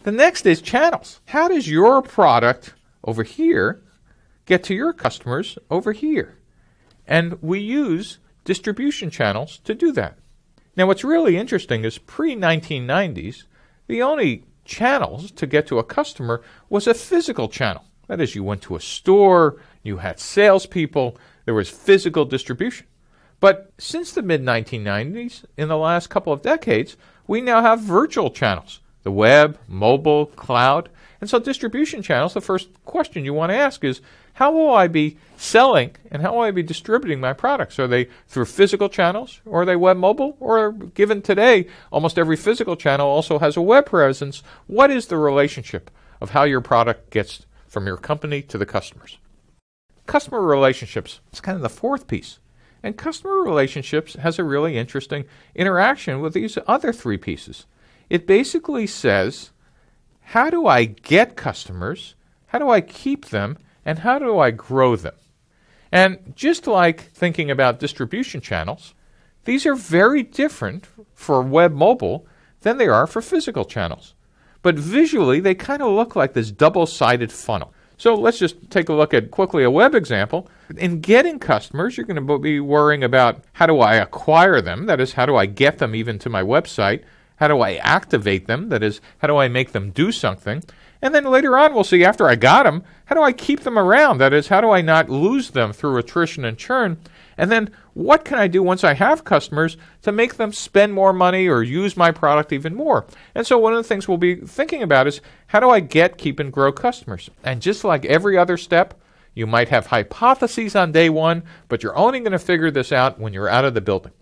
The next is channels. How does your product over here get to your customers over here? And we use distribution channels to do that. Now, what's really interesting is pre-1990s, the only channels to get to a customer was a physical channel. That is, you went to a store, you had salespeople, there was physical distribution. But since the mid-1990s, in the last couple of decades, we now have virtual channels, the web, mobile, cloud. And so distribution channels, the first question you want to ask is, how will I be selling and how will I be distributing my products? Are they through physical channels, or are they web mobile? Or given today, almost every physical channel also has a web presence. What is the relationship of how your product gets from your company to the customers? Customer relationships is kind of the fourth piece. And customer relationships has a really interesting interaction with these other three pieces. It basically says, how do I get customers? How do I keep them? And how do I grow them? And just like thinking about distribution channels, these are very different for web mobile than they are for physical channels. But visually, they kind of look like this double-sided funnel. So let's just take a look at quickly a web example. In getting customers, you're going to be worrying about how do I acquire them? That is, how do I get them even to my website? How do I activate them? That is, how do I make them do something? And then later on, we'll see, after I got them, how do I keep them around? That is, how do I not lose them through attrition and churn? And then what can I do once I have customers to make them spend more money or use my product even more? And so one of the things we'll be thinking about is, how do I get, keep, and grow customers? And just like every other step, you might have hypotheses on day one, but you're only going to figure this out when you're out of the building.